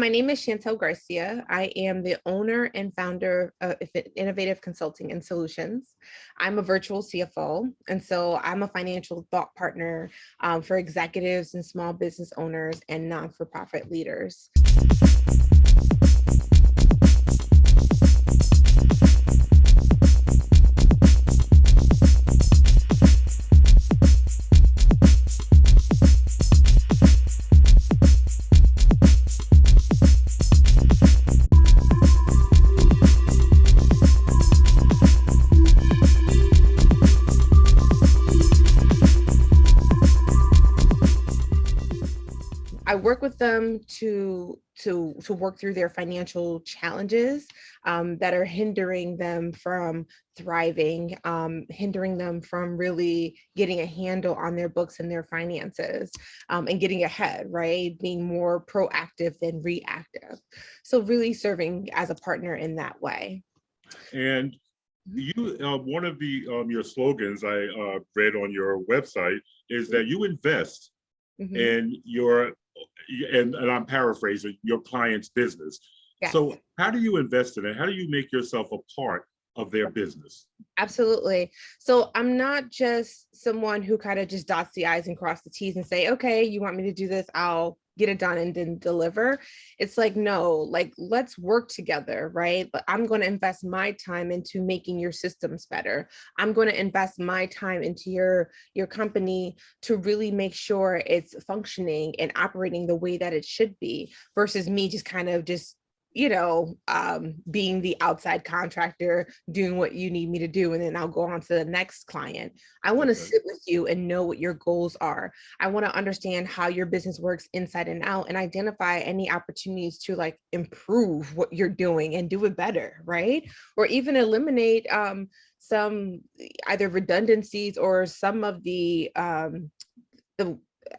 my name is Chantel Garcia. I am the owner and founder of Innovative Consulting and Solutions. I'm a virtual CFO, and so I'm a financial thought partner for executives and small business owners and non-for-profit leaders. I work with them to work through their financial challenges that are hindering them from thriving, hindering them from really getting a handle on their books and their finances, and getting ahead, right? Being more proactive than reactive. So really serving as a partner in that way. And you, one of the your slogans I read on your website is that you invest in your, and I'm paraphrasing, your client's business. Yes. So how do you invest in it? How do you make yourself a part of their business? Absolutely. So I'm not just someone who kind of just dots the I's and cross the T's and say, okay, you want me to do this, I'll get it done and then deliver. It's like, no, like, let's work together, right? But I'm going to invest my time into making your systems better. I'm going to invest my time into your company to really make sure it's functioning and operating the way that it should be, versus me just kind of just being the outside contractor, doing what you need me to do, and then I'll go on to the next client. I want to sit with you and know what your goals are. I want to understand how your business works inside and out and identify any opportunities to like improve what you're doing and do it better, right? Or even eliminate some either redundancies or some of the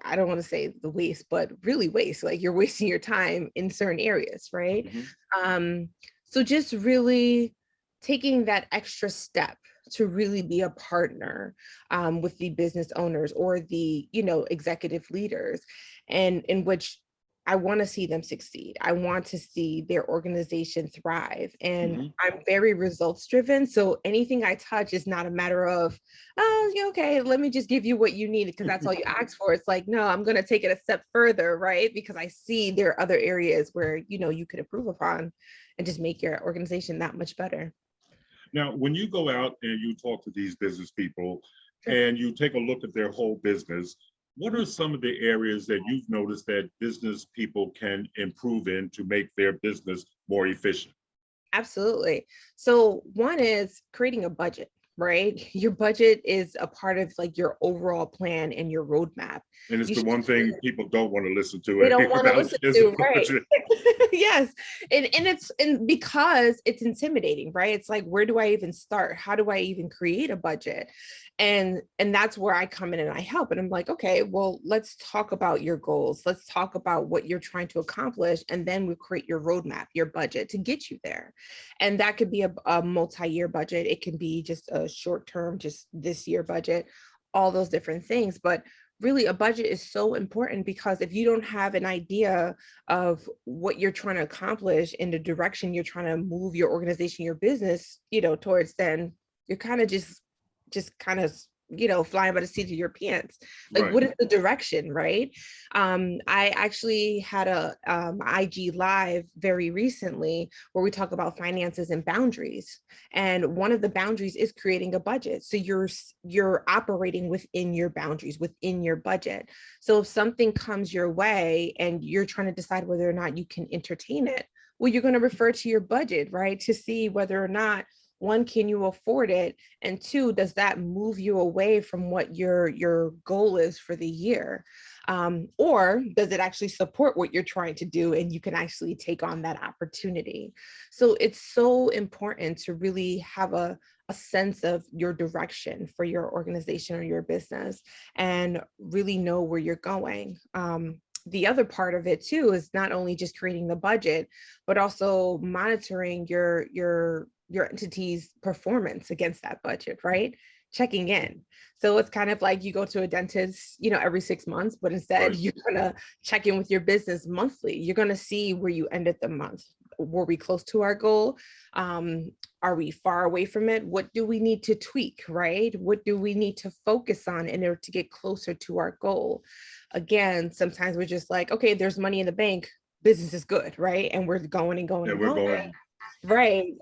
I don't want to say the waste, but really waste, like you're wasting your time in certain areas, right? So just really taking that extra step to really be a partner with the business owners or the, executive leaders, and in which I want to see them succeed. I want to see their organization thrive. And I'm very results driven. So anything I touch is not a matter of, oh, okay, let me just give you what you need because that's all you asked for. It's like, no, I'm going to take it a step further, right? Because I see there are other areas where, you could improve upon and just make your organization that much better. Now, when you go out and you talk to these business people and you take a look at their whole business, what are some of the areas that you've noticed that business people can improve in to make their business more efficient? Absolutely. So one is creating a budget, right? Your budget is a part of like your overall plan and your roadmap. And it's the one thing people don't want to listen to. They don't want to listen to, right? Yes. And because it's intimidating, right? It's like, where do I even start? How do I even create a budget? And that's where I come in and I help. And I'm like, okay, well, let's talk about your goals. Let's talk about what you're trying to accomplish. And then we create your roadmap, your budget to get you there. And that could be a multi-year budget. It can be just a short-term, just this year budget, all those different things. But really, a budget is so important because if you don't have an idea of what you're trying to accomplish in the direction you're trying to move your organization, your business, towards, then you're kind of just kind of flying by the seat of your pants. Like, right. What is the direction, right? I actually had a IG live very recently where we talk about finances and boundaries, and one of the boundaries is creating a budget. So you're operating within your boundaries, within your budget. So if something comes your way and you're trying to decide whether or not you can entertain it, well, you're going to refer to your budget, right, to see whether or not, one, can you afford it? And two, does that move you away from what your goal is for the year? Or does it actually support what you're trying to do and you can actually take on that opportunity? So it's so important to really have a sense of your direction for your organization or your business and really know where you're going. The other part of it too is not only just creating the budget, but also monitoring your entity's performance against that budget, right? checking in. So it's kind of like you go to a dentist, every 6 months, but instead Right. you're gonna check in with your business monthly. You're gonna see where you ended the month. Were we close to our goal? Are we far away from it? What do we need to tweak, right? What do we need to focus on in order to get closer to our goal? Again, sometimes we're just like, okay, there's money in the bank, business is good, right? And we're going and going And and we're going. going, Right.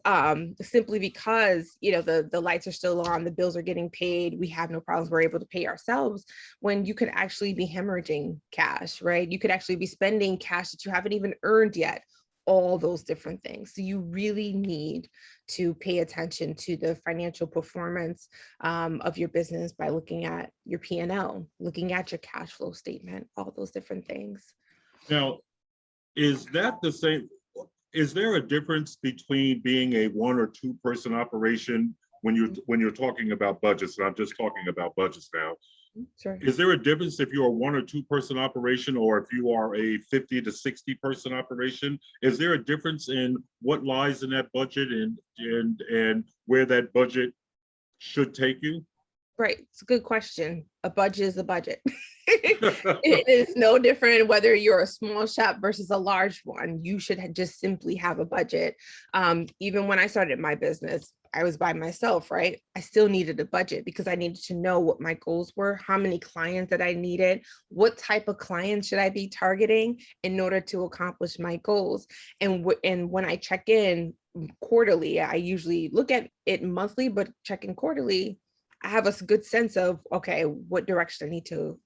Simply because, the lights are still on, the bills are getting paid, we have no problems, we're able to pay ourselves, when you could actually be hemorrhaging cash, right? You could actually be spending cash that you haven't even earned yet, all those different things. So you really need to pay attention to the financial performance of your business by looking at your P&L, looking at your cash flow statement, all those different things. now, is that the same? Is there a difference between being a one or two person operation when you're talking about budgets? And I'm just talking about budgets now. Sure. Is there a difference if you're a one or two person operation or if you are a 50 to 60 person operation? Is there a difference in what lies in that budget and where that budget should take you? Right. It's a good question. A budget is a budget. It is no different whether you're a small shop versus a large one. You should just simply have a budget. Even when I started my business, I was by myself, right? I still needed a budget because I needed to know what my goals were, how many clients that I needed, what type of clients should I be targeting in order to accomplish my goals. And when I check in quarterly, I usually look at it monthly, but check in quarterly, I have a good sense of, okay, what direction I need to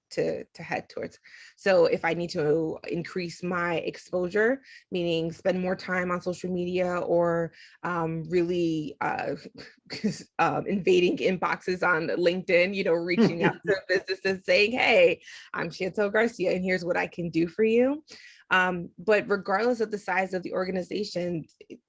head towards. So if I need to increase my exposure, meaning spend more time on social media or really invading inboxes on LinkedIn, reaching out to businesses saying, hey, I'm Chantel Garcia and here's what I can do for you. But regardless of the size of the organization,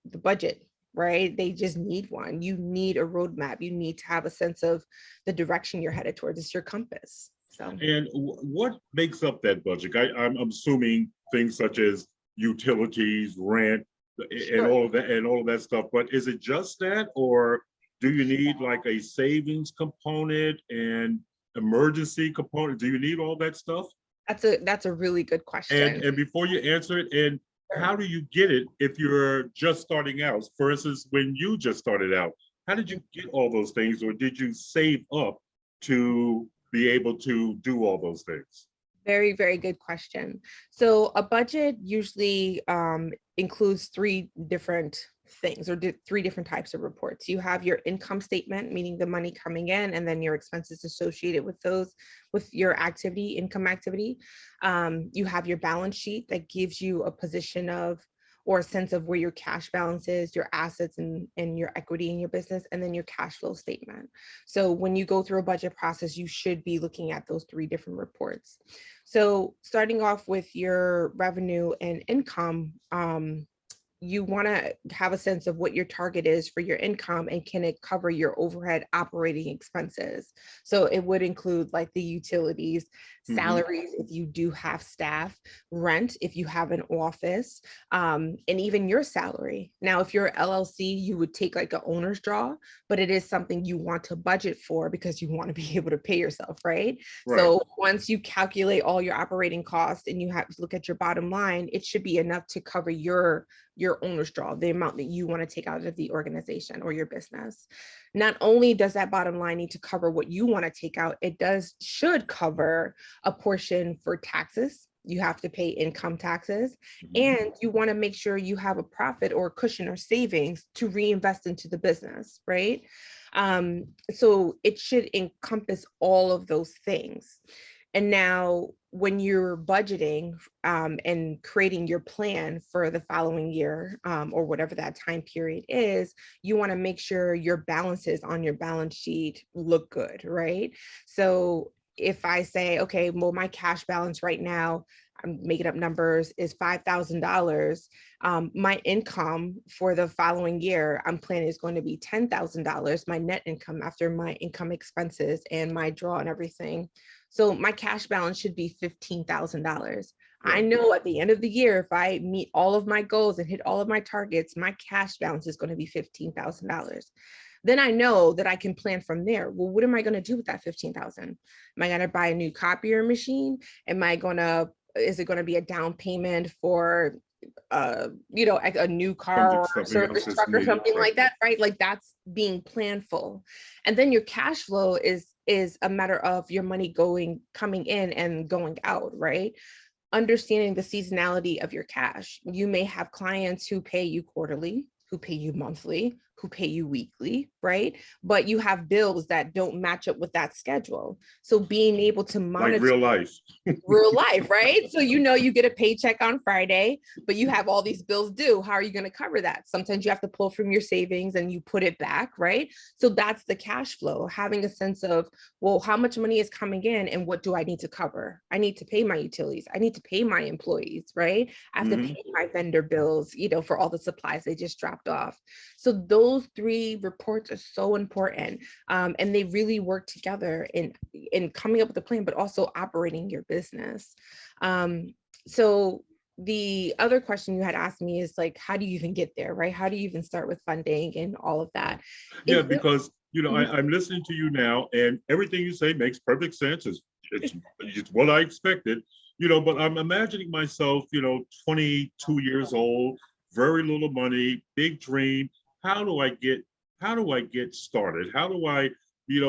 the budget, right? They just need one. You need a roadmap. You need to have a sense of the direction you're headed towards. It's your compass. So, And what makes up that budget? I'm assuming things such as utilities, rent, and sure. all of that stuff. But is it just that, or do you need like a savings component and emergency component? Do you need all that stuff? That's a really good question. And before you answer it, and how do you get it if you're just starting out? For instance, when you just started out, how did you get all those things, or did you save up to be able to do all those things? Very, very good question. So a budget usually includes three different things or three different types of reports. You have your income statement, meaning the money coming in, and then your expenses associated with those, with your activity, income activity. You have your balance sheet that gives you a position of or a sense of where your cash balance is, your assets and your equity in your business, and then your cash flow statement. So when you go through a budget process, you should be looking at those three different reports. So starting off with your revenue and income, you want to have a sense of what your target is for your income and can it cover your overhead operating expenses. So it would include like the utilities, salaries if you do have staff, rent if you have an office, and even your salary. Now, if you're LLC, you would take like an owner's draw, but it is something you want to budget for because you want to be able to pay yourself, right? Right. So once you calculate all your operating costs and you have to look at your bottom line, it should be enough to cover your owner's draw, the amount that you want to take out of the organization or your business. Not only does that bottom line need to cover what you want to take out, it should cover a portion for taxes. You have to pay income taxes, and you want to make sure you have a profit or cushion or savings to reinvest into the business, right? So it should encompass all of those things. And now when you're budgeting and creating your plan for the following year or whatever that time period is, you want to make sure your balances on your balance sheet look good, right? So if I say, okay, well, my cash balance right now, I'm making up numbers, is $5,000. My income for the following year, I'm planning is going to be $10,000, my net income after my income expenses and my draw and everything. So my cash balance should be $15,000. I know at the end of the year, if I meet all of my goals and hit all of my targets, my cash balance is going to be $15,000. then I know that I can plan from there. Well, what am I going to do with that 15,000? Am I going to buy a new copier machine? Is it going to be a down payment for a new car or a something else service that's truck or needed, something right? like that, right? Like that's being planful. And then your cash flow is a matter of your money coming in and going out, right? Understanding the seasonality of your cash. You may have clients who pay you quarterly, who pay you monthly, who pay you weekly, right? But you have bills that don't match up with that schedule. So being able to Like monitor real life. real life, right? So you get a paycheck on Friday, but you have all these bills due. How are you going to cover that? Sometimes you have to pull from your savings and you put it back, right? So that's the cash flow, having a sense of, well, how much money is coming in and what do I need to cover? I need to pay my utilities. I need to pay my employees, right? I have to Mhm. pay my vendor bills, for all the supplies they just dropped off. So those three reports are so important. And they really work together in coming up with a plan, but also operating your business. So the other question you had asked me is like, how do you even get there, right? How do you even start with funding and all of that? Yeah, It's because Mhm. I'm listening to you now, and everything you say makes perfect sense. It's what I expected. But I'm imagining myself, 22 years old, very little money, big dream. How do I get how do I get started? How do I,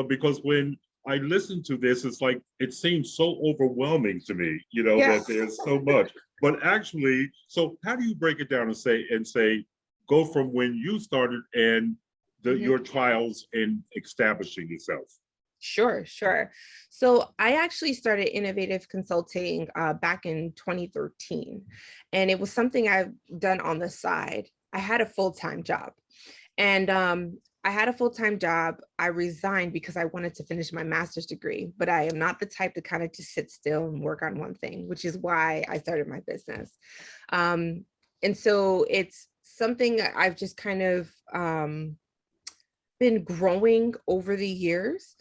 because when I listen to this, it's like it seems so overwhelming to me, that Yes. there's so much. But actually, so how do you break it down and say, go from when you started and Mhm. your trials in establishing yourself? Sure, sure. So I actually started innovative consulting back in 2013, and it was something I've done on the side. I had a full-time job, and I had a full-time job. I resigned because I wanted to finish my master's degree, but I am not the type to kind of just sit still and work on one thing, which is why I started my business. Um, and so it's something I've just kind of been growing over the years.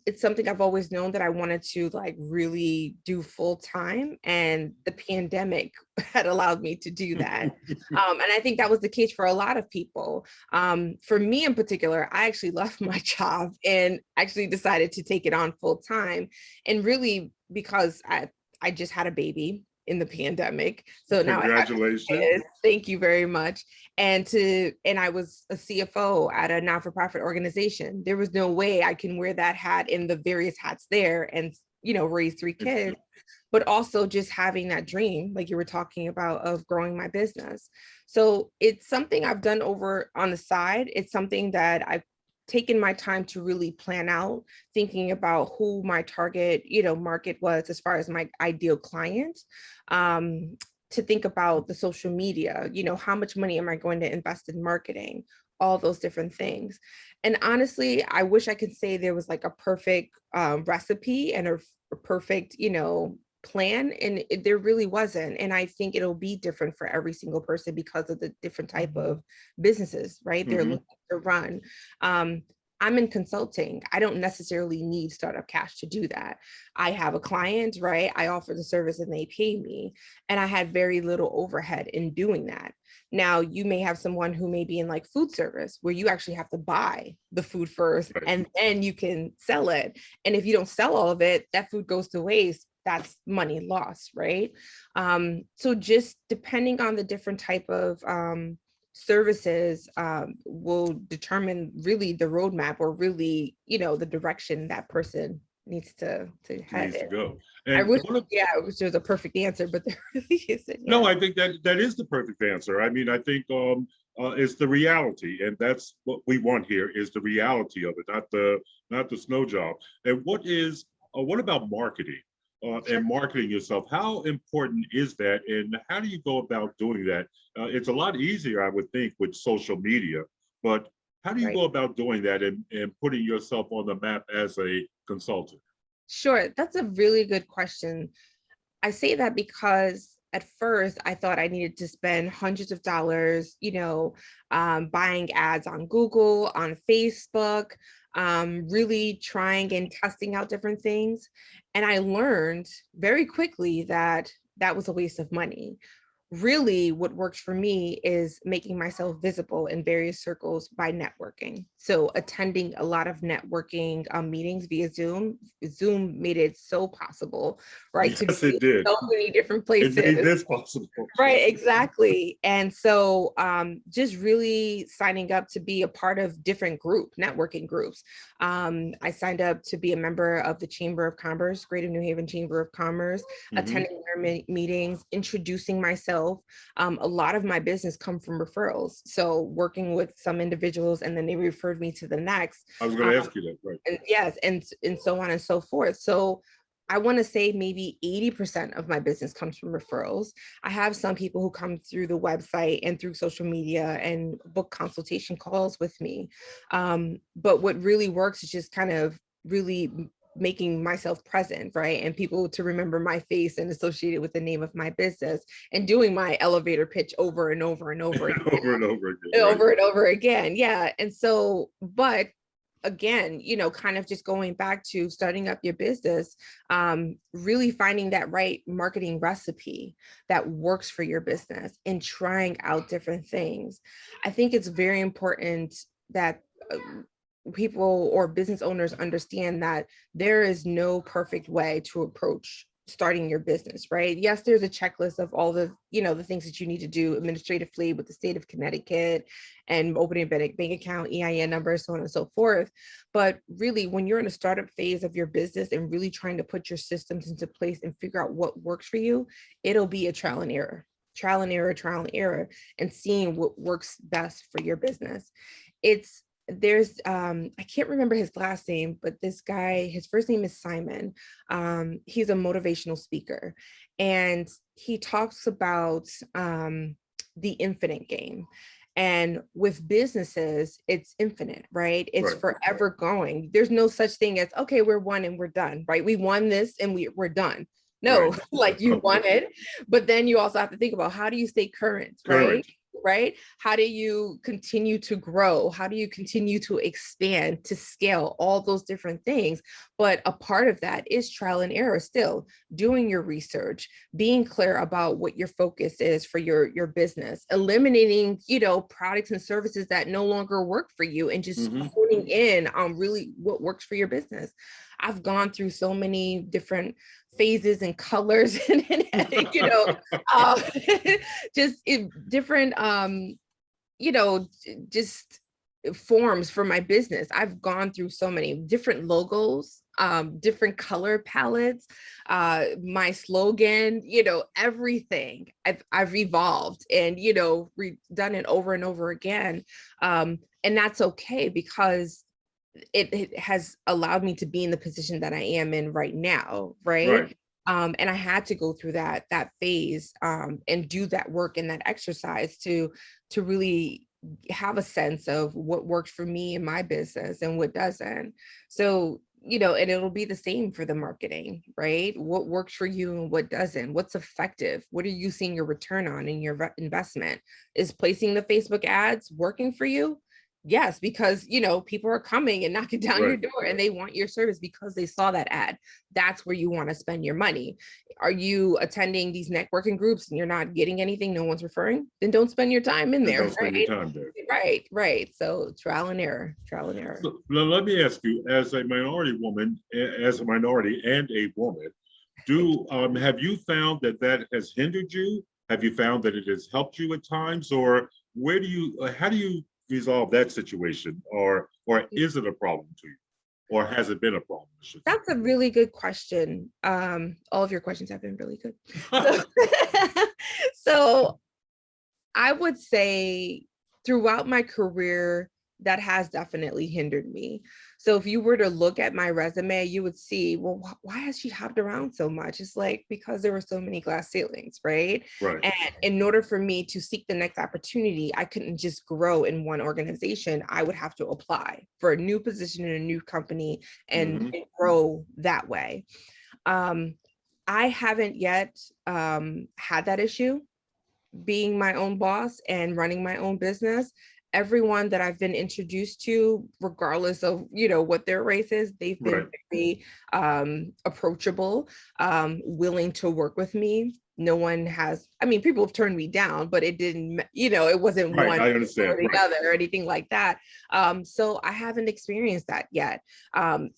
It's something I've always known that I wanted to like really do full time, and the pandemic had allowed me to do that. And I think that was the case for a lot of people. For me in particular, I actually left my job and actually decided to take it on full time, and really because I just had a baby in the pandemic, so now I have Congratulations. kids. Thank you very much. And I was a CFO at a not-for-profit organization. There was no way I can wear that hat in the various hats there and raise three kids, but also just having that dream, like you were talking about, of growing my business. So it's something I've done over on the side. It's something that I've taken my time to really plan out, thinking about who my target, market was as far as my ideal client. Um, to think about the social media, how much money am I going to invest in marketing, all those different things. And honestly, I wish I could say there was like a perfect recipe and a perfect, plan, and there really wasn't. And I think it'll be different for every single person because of the different type of businesses, right? They're Mhm. looking to run. Um, I'm in consulting. I don't necessarily need startup cash to do that. I have a client, right? I offer the service and they pay me. And I had very little overhead in doing that. Now, you may have someone who may be in like food service where you actually have to buy the food first Right. and then you can sell it. And if you don't sell all of it, that food goes to waste. That's money lost, right? So just depending on the different type of services will determine really the roadmap, or really, the direction that person needs to head Needs to in. go. I And wish, yeah, it was just a perfect answer, but there really isn't. no, Yeah. I think that is the perfect answer. I mean, I think it's the reality, and that's what we want here is the reality of it, not the snow job. And what about marketing Sure. and marketing yourself? How important is that, and how do you go about doing that? It's a lot easier, I would think, with social media, but how do you Right. go about doing that and putting yourself on the map as a consultant? Sure. That's a really good question. I say that because at first I thought I needed to spend hundreds of dollars, buying ads on Google, on Facebook, really trying and testing out different things. And I learned very quickly that that was a waste of money. really what works for me is making myself visible in various circles by networking. So attending a lot of networking meetings via Zoom. Zoom made it so possible, right? To be Yes, it in did. so many different It places. made this possible. Right, exactly. And so just really signing up to be a part of different networking groups. I signed up to be a member of the Chamber of Commerce, Greater New Haven Chamber of Commerce, attending their meetings, introducing myself. A lot of my business come from referrals. So working with some individuals and then they referred me to the next. I was going to ask you that, right? And yes, and so on and so forth. So I want to say maybe 80% of my business comes from referrals. I have some people who come through the website and through social media and book consultation calls with me. But what really works is just kind of really making myself present, right? And people to remember my face and associate it with the name of my business and doing my elevator pitch over and over and over again. Over and over again. Over and over again. Yeah. And so, but again, kind of just going back to starting up your business, really finding that right marketing recipe that works for your business and trying out different things. I think it's very important that people or business owners understand that there is no perfect way to approach starting your business, right? Yes, there's a checklist of all the, the things that you need to do administratively with the state of Connecticut and opening a bank account, EIN number, so on and so forth. But really, when you're in a startup phase of your business and really trying to put your systems into place and figure out what works for you, it'll be a trial and error, and seeing what works best for your business. There's I can't remember his last name, but this guy, his first name is Simon. He's a motivational speaker and he talks about the infinite game. And with businesses, it's infinite, right? It's forever going. There's no such thing as, okay, we're one and we're done, right? We won this and we're done. No, like you won it, but then you also have to think about how do you stay current, right? Right? How do you continue to grow? How do you continue to expand, to scale, all those different things? But a part of that is trial and error still, doing your research, being clear about what your focus is for your business, eliminating, products and services that no longer work for you and just honing in on really what works for your business. I've gone through so many different phases and colors and just different just forms for my business. I've gone through so many different logos, different color palettes, my slogan, everything. I've evolved and done it over and over again, and that's okay because it has allowed me to be in the position that I am in right now, right? And I had to go through that phase and do that work and that exercise to really have a sense of what works for me in my business and what doesn't. So, and it'll be the same for the marketing, right? What works for you and what doesn't? What's effective? What are you seeing your return on in your investment? Is placing the Facebook ads working for you? Yes, because people are coming and knocking down your door and they want your service because they saw that ad. That's where you want to spend your money. Are you attending these networking groups and you're not getting anything, no one's referring? Then don't spend your time in there. Don't spend your time there. Right. So trial and error. So, let me ask you, as a minority woman, as a minority and a woman, have you found that has hindered you? Have you found that it has helped you at times, or how do you resolve that situation, or is it a problem to you, or has it been a problem? That's a really good question. All of your questions have been really good. So I would say throughout my career, that has definitely hindered me. So if you were to look at my resume, you would see, well, why has she hopped around so much? It's like, because there were so many glass ceilings, right? And in order for me to seek the next opportunity, I couldn't just grow in one organization. I would have to apply for a new position in a new company and grow that way. I haven't yet had that issue being my own boss and running my own business. Everyone that I've been introduced to, regardless of what their race is, they've been very approachable, willing to work with me. No one has, I mean, people have turned me down, but it didn't, it wasn't Right, one I or understand. the Right. other or anything like that. So I haven't experienced that yet. And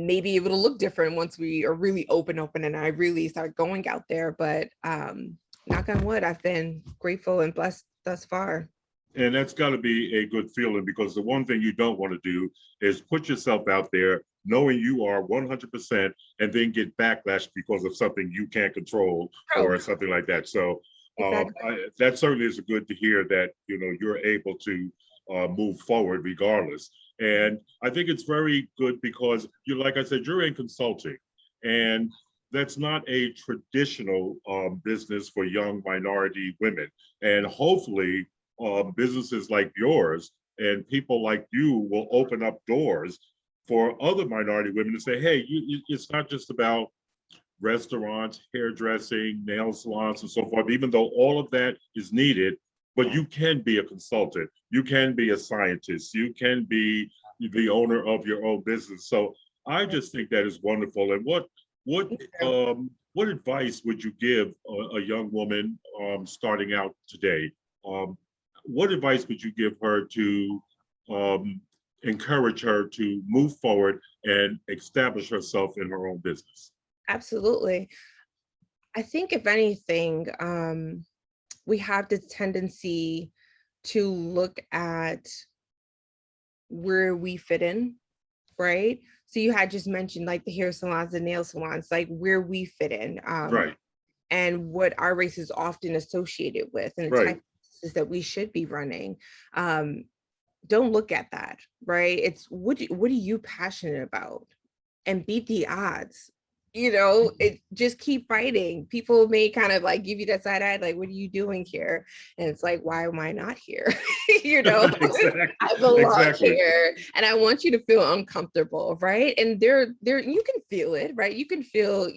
maybe it will look different once we are really open and I really start going out there. But knock on wood, I've been grateful and blessed thus far. And that's got to be a good feeling, because the one thing you don't want to do is put yourself out there knowing you are 100% and then get backlash because of something you can't control Oh, or something like that. So exactly. that certainly is good to hear that, you're able to move forward regardless. And I think it's very good because like I said, you're in consulting, and that's not a traditional business for young minority women. And hopefully businesses like yours and people like you will open up doors for other minority women to say, hey, it's not just about restaurants, hairdressing, nail salons, and so forth, even though all of that is needed, but you can be a consultant, you can be a scientist, you can be the owner of your own business. So I just think that is wonderful. And what advice would you give a young woman starting out today? What advice would you give her to um, encourage her to move forward and establish herself in her own business? Absolutely. I think if anything, we have this tendency to look at where we fit in, right? So you had just mentioned like the hair salons, the nail salons, like where we fit in, Right, and what our race is often associated with, and the type right, of businesses that we should be running. Um, don't look at that, right? It's what are you passionate about? And beat the odds. It just keep fighting. People may kind of like give you that side eye, like, what are you doing here? And it's like, why am I not here? you know, exactly, I belong exactly, here and I want you to feel uncomfortable, right? And there you can feel it, right? You can feel,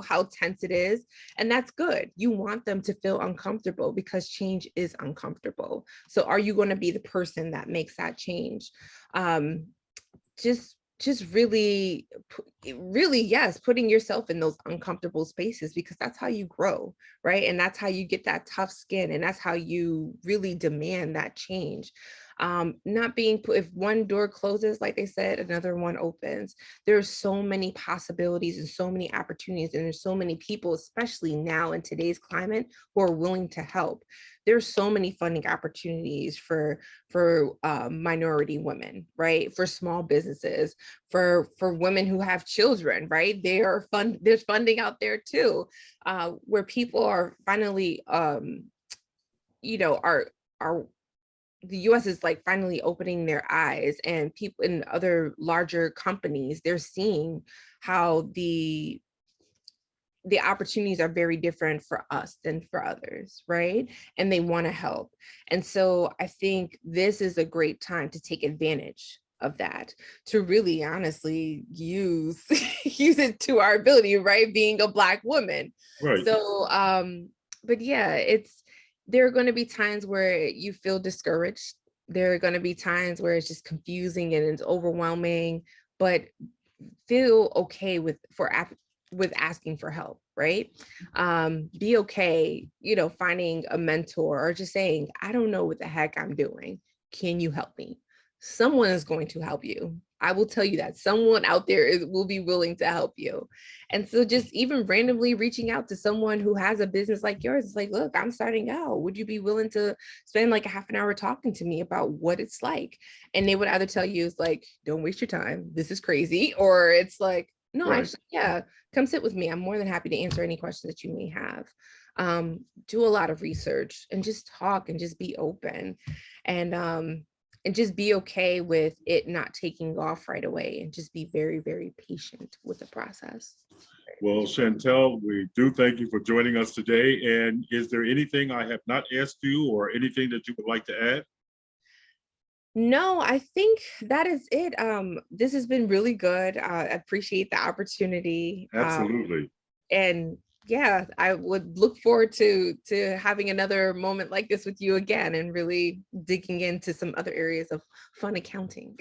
how tense it is. And that's good. You want them to feel uncomfortable because change is uncomfortable. So are you going to be the person that makes that change? Just really, yes, putting yourself in those uncomfortable spaces, because that's how you grow, right? And that's how you get that tough skin, and that's how you really demand that change. Not being put, if one door closes, like they said, another one opens. There's so many possibilities and so many opportunities, and there's so many people, especially now in today's climate, who are willing to help. There's so many funding opportunities for minority women, right? For small businesses, for women who have children, right? There's funding out there too, where people are finally, are the US is like finally opening their eyes, and people in other larger companies, they're seeing how the opportunities are very different for us than for others, right? And they want to help. And so I think this is a great time to take advantage of that, to really honestly use use it to our ability, right? Being a Black woman. right. So but yeah, there are going to be times where you feel discouraged. There are going to be times where it's just confusing and it's overwhelming, but feel okay with asking for help, right? Be okay, finding a mentor or just saying, I don't know what the heck I'm doing. Can you help me? Someone is going to help you. I will tell you that someone out there will be willing to help you. And so just even randomly reaching out to someone who has a business like yours, it's like, look, I'm starting out. Would you be willing to spend like a half an hour talking to me about what it's like? And they would either tell you, it's like, don't waste your time, this is crazy, or it's like, no, Right. actually, yeah, come sit with me. I'm more than happy to answer any questions that you may have. Do a lot of research and just talk and just be open, and just be okay with it not taking off right away, and just be very, very patient with the process. Well, Chantel, we do thank you for joining us today. And is there anything I have not asked you or anything that you would like to add? No, I think that is it. This has been really good. I appreciate the opportunity. Absolutely. And yeah, I would look forward to having another moment like this with you again, and really digging into some other areas of fun accounting.